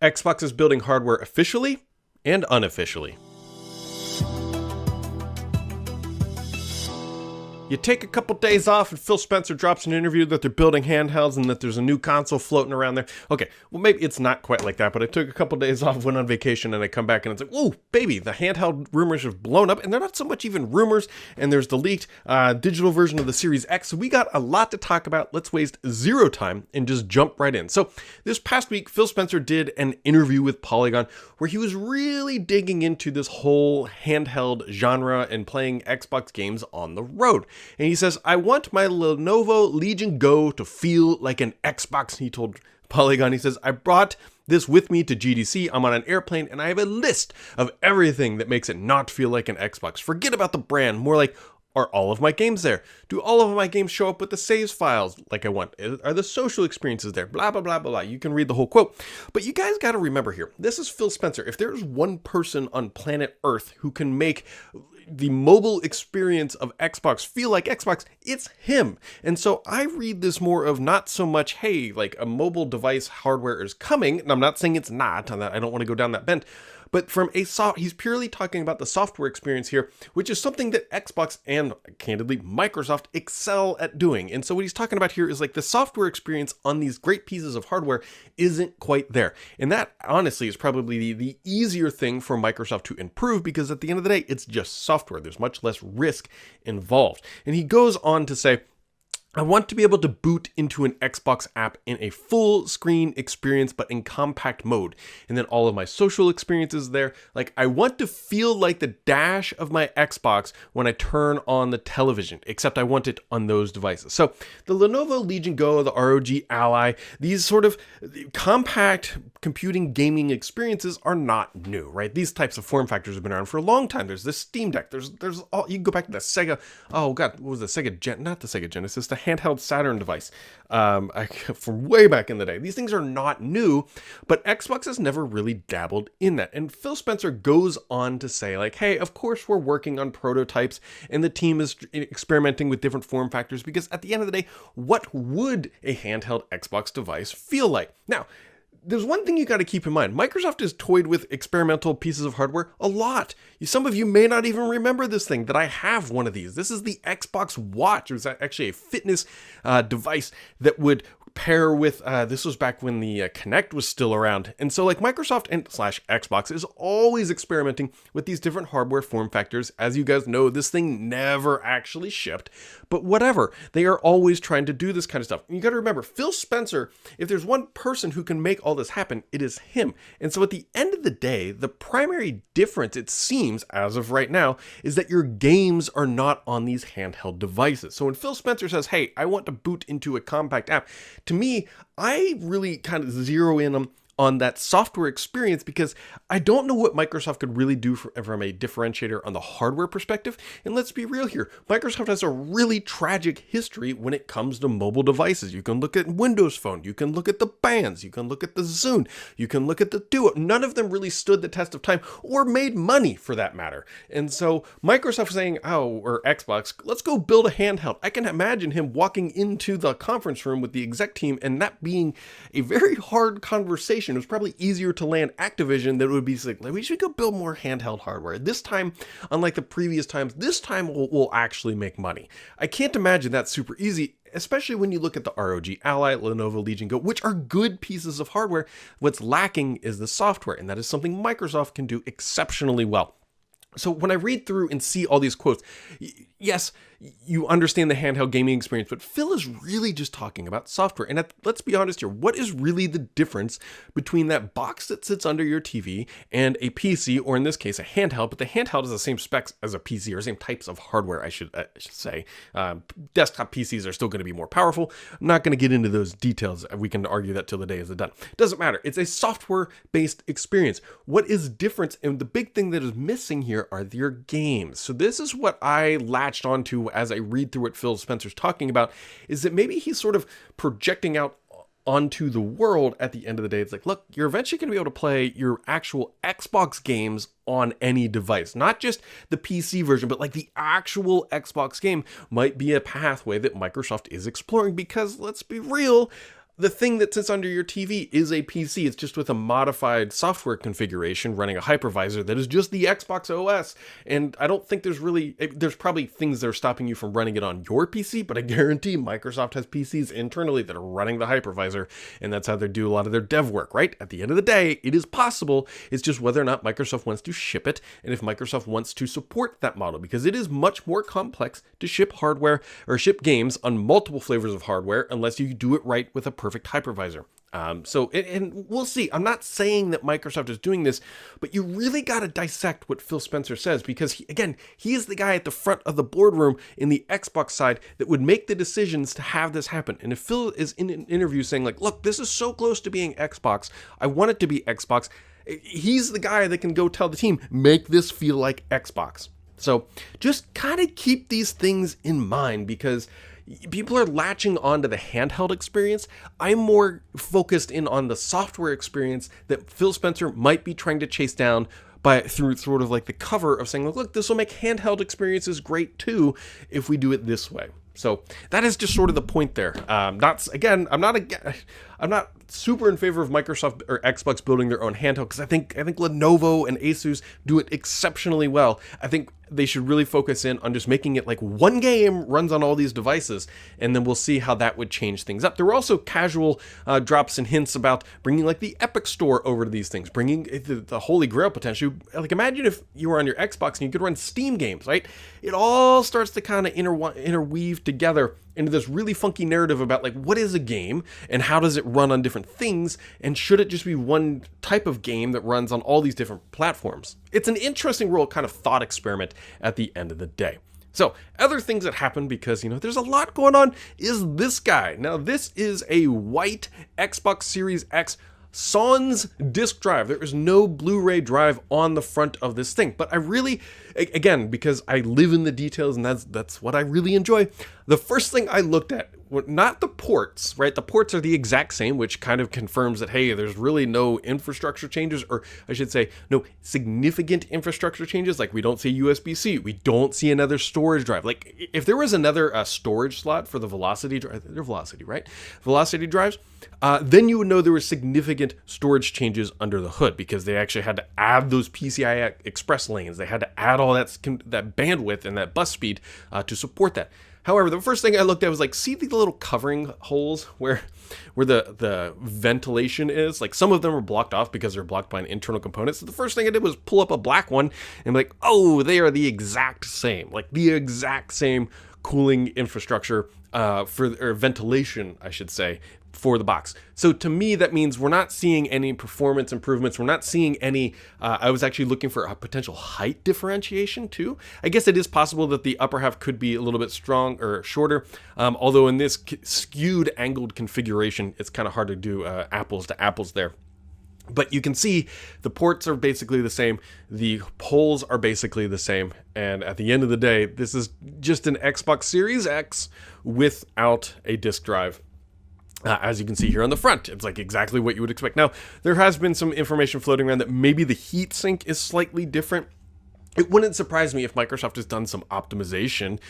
Xbox is building hardware officially and unofficially. You take a couple days off and Phil Spencer drops an interview that they're building handhelds and that there's a new console floating around there. Okay, well maybe it's not quite like that, but I took a couple days off, went on vacation, and I come back and it's like, whoa, baby, the handheld rumors have blown up, and they're not so much even rumors, and there's the leaked digital version of the Series X, so we got a lot to talk about. Let's waste zero time and just jump right in. So this past week, Phil Spencer did an interview with Polygon where he was really digging into this whole handheld genre and playing Xbox games on the road. And he says, I want my Lenovo Legion Go to feel like an Xbox. He told Polygon, he says, I brought this with me to GDC. I'm on an airplane and I have a list of everything that makes it not feel like an Xbox. Forget about the brand. More like, are all of my games there? Do all of my games show up with the saves files like I want? Are the social experiences there? Blah, blah, blah, blah, blah. You can read the whole quote. But you guys got to remember here, this is Phil Spencer. If there's one person on planet Earth who can make the mobile experience of Xbox feel like Xbox, it's him. And so I read this more of not so much, hey, like a mobile device hardware is coming. And I'm not saying it's not, and I don't want to go down that bent. But from he's purely talking about the software experience here, which is something that Xbox and, candidly, Microsoft excel at doing. And so what he's talking about here is like the software experience on these great pieces of hardware isn't quite there. And that, honestly, is probably the easier thing for Microsoft to improve, because at the end of the day, it's just software. There's much less risk involved. And he goes on to say, I want to be able to boot into an Xbox app in a full screen experience, but in compact mode. And then all of my social experiences there. Like, I want to feel like the dash of my Xbox when I turn on the television, except I want it on those devices. So the Lenovo Legion Go, the ROG Ally, these sort of compact computing gaming experiences are not new, right? These types of form factors have been around for a long time. There's this Steam Deck. There's all, you can go back to the Sega, oh God, what was the Sega, not the Sega Genesis, the handheld Saturn device from way back in the day. These things are not new, but Xbox has never really dabbled in that. And Phil Spencer goes on to say, like, hey, of course we're working on prototypes and the team is experimenting with different form factors, because at the end of the day, what would a handheld Xbox device feel like? Now, there's one thing you got to keep in mind. Microsoft has toyed with experimental pieces of hardware a lot. Some of you may not even remember this thing, that I have one of these. This is the Xbox Watch. It was actually a fitness device that would pair with, this was back when the Kinect was still around. And so like Microsoft and / Xbox is always experimenting with these different hardware form factors. As you guys know, this thing never actually shipped, but whatever. They are always trying to do this kind of stuff. And you got to remember, Phil Spencer, if there's one person who can make all this happen, it is him. And so at the end of the day, the primary difference, it seems, as of right now, is that your games are not on these handheld devices. So when Phil Spencer says, hey, I want to boot into a compact app, to me, I really kind of zero in on that software experience, because I don't know what Microsoft could really do from a differentiator on the hardware perspective. And let's be real here, Microsoft has a really tragic history when it comes to mobile devices. You can look at Windows Phone, you can look at the Bands, you can look at the Zune, you can look at the Duo. None of them really stood the test of time or made money for that matter. And so Microsoft saying, oh, or Xbox, let's go build a handheld. I can imagine him walking into the conference room with the exec team and that being a very hard conversation. It was probably easier to land Activision than it would be like, we should go build more handheld hardware. This time, unlike the previous times, this time we'll actually make money. I can't imagine that's super easy, especially when you look at the ROG Ally, Lenovo Legion Go, which are good pieces of hardware. What's lacking is the software, and that is something Microsoft can do exceptionally well. So when I read through and see all these quotes, yes, you understand the handheld gaming experience, but Phil is really just talking about software. And let's be honest here, what is really the difference between that box that sits under your TV and a PC, or in this case, a handheld? But the handheld is the same specs as a PC, or same types of hardware, I should say. Desktop PCs are still going to be more powerful. I'm not going to get into those details. We can argue that till the day is done. Doesn't matter. It's a software-based experience. What is different, and the big thing that is missing here, are your games. So this is what I latched onto as I read through what Phil Spencer's talking about, is that maybe he's sort of projecting out onto the world at the end of the day. It's like, look, you're eventually going to be able to play your actual Xbox games on any device, not just the PC version, but like the actual Xbox game might be a pathway that Microsoft is exploring, because let's be real, the thing that sits under your TV is a PC. It's just with a modified software configuration running a hypervisor that is just the Xbox OS. And I don't think there's probably things that are stopping you from running it on your PC, but I guarantee Microsoft has PCs internally that are running the hypervisor, and that's how they do a lot of their dev work, right? At the end of the day, it is possible. It's just whether or not Microsoft wants to ship it, and if Microsoft wants to support that model, because it is much more complex to ship hardware or ship games on multiple flavors of hardware unless you do it right with a perfect hypervisor. And we'll see. I'm not saying that Microsoft is doing this, but you really got to dissect what Phil Spencer says, because he is the guy at the front of the boardroom in the Xbox side that would make the decisions to have this happen. And if Phil is in an interview saying like, look, this is so close to being Xbox, I want it to be Xbox, he's the guy that can go tell the team, make this feel like Xbox. So just kind of keep these things in mind, because people are latching onto the handheld experience. I'm more focused in on the software experience that Phil Spencer might be trying to chase down through sort of like the cover of saying, look, this will make handheld experiences great too if we do it this way. So that is just sort of the point there. I'm not super in favor of Microsoft or Xbox building their own handheld, because I think Lenovo and Asus do it exceptionally well. I think they should really focus in on just making it like one game runs on all these devices, and then we'll see how that would change things up. There were also casual drops and hints about bringing like the Epic Store over to these things, bringing the Holy Grail potentially. Like imagine if you were on your Xbox and you could run Steam games, right? It all starts to kind of interweave together into this really funky narrative about like what is a game and how does it run on different things, and should it just be one type of game that runs on all these different platforms? It's an interesting real kind of thought experiment at the end of the day. So other things that happen, because there's a lot going on, is this guy. Now this is a white Xbox Series X Sans disk drive. There is no Blu-ray drive on the front of this thing, but I really, again, because I live in the details and that's what I really enjoy, the first thing I looked at were not the ports, right? The ports are the exact same, which kind of confirms that, hey, there's really no infrastructure changes, or I should say no significant infrastructure changes. Like we don't see USB-C, we don't see another storage drive. Like if there was another storage slot for the Velocity drive, they're Velocity, right? Velocity drives, then you would know there were significant storage changes under the hood, because they actually had to add those PCI Express lanes. They had to add all that bandwidth and that bus speed to support that. However, the first thing I looked at was like, see the little covering holes where the ventilation is? Like some of them are blocked off because they're blocked by an internal component. So the first thing I did was pull up a black one and be like, oh, they are the exact same. Like the exact same cooling infrastructure or ventilation, I should say, for the box. So to me, that means we're not seeing any performance improvements. We're not seeing any, I was actually looking for a potential height differentiation too. I guess it is possible that the upper half could be a little bit strong or shorter. Although in this skewed angled configuration, it's kind of hard to do apples to apples there. But you can see the ports are basically the same. The holes are basically the same. And at the end of the day, this is just an Xbox Series X without a disk drive. As you can see here on the front, it's like exactly what you would expect. Now, there has been some information floating around that maybe the heatsink is slightly different. It wouldn't surprise me if Microsoft has done some optimization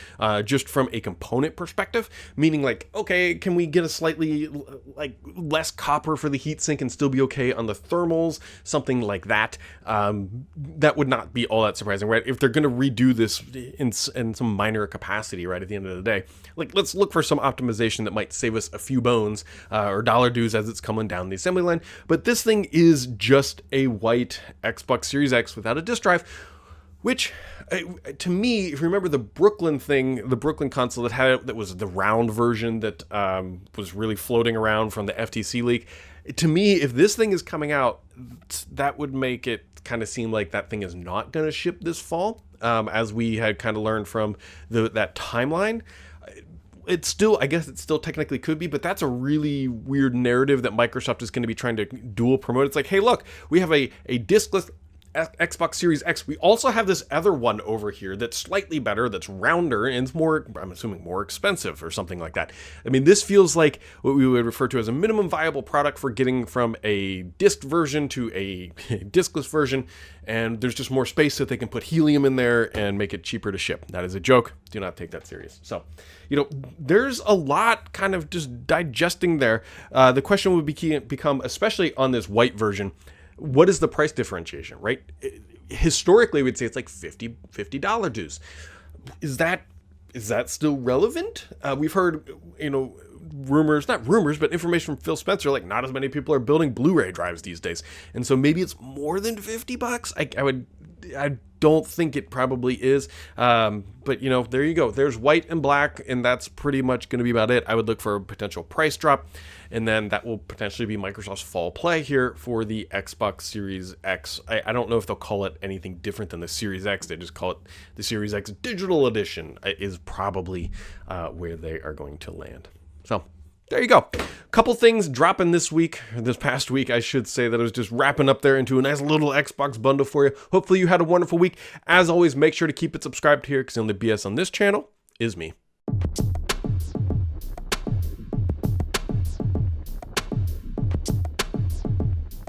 just from a component perspective, meaning like, okay, can we get a slightly like less copper for the heatsink and still be okay on the thermals, something like that. That would not be all that surprising, right? If they're going to redo this in some minor capacity, right, at the end of the day, like let's look for some optimization that might save us a few bones or dollar dues as it's coming down the assembly line. But this thing is just a white Xbox Series X without a disk drive, which, to me, if you remember the Brooklyn thing, the Brooklyn console that was the round version that was really floating around from the FTC leak, to me, if this thing is coming out, that would make it kind of seem like that thing is not going to ship this fall, as we had kind of learned from that timeline. I guess it still technically could be, but that's a really weird narrative that Microsoft is going to be trying to dual promote. It's like, hey, look, we have a diskless Xbox Series X, we also have this other one over here that's slightly better, that's rounder, and it's more, I'm assuming, more expensive or something like that. I mean, this feels like what we would refer to as a minimum viable product for getting from a disc version to a discless version, and there's just more space that they can put helium in there and make it cheaper to ship. That is a joke. Do not take that serious. So, there's a lot kind of just digesting there. The question would become, especially on this white version, what is the price differentiation, right? Historically, we'd say it's like $50 dues. Is that still relevant? We've heard, not rumors, but information from Phil Spencer, like not as many people are building Blu-ray drives these days. And so maybe it's more than $50. I don't think it probably is. But there you go. There's white and black, and that's pretty much going to be about it. I would look for a potential price drop, and then that will potentially be Microsoft's fall play here for the Xbox Series X. I don't know if they'll call it anything different than the Series X. They just call it the Series X Digital Edition is probably where they are going to land. So there you go. Couple things dropping this past week, I should say, that I was just wrapping up there into a nice little Xbox bundle for you. Hopefully you had a wonderful week. As always, make sure to keep it subscribed here, because the only BS on this channel is me.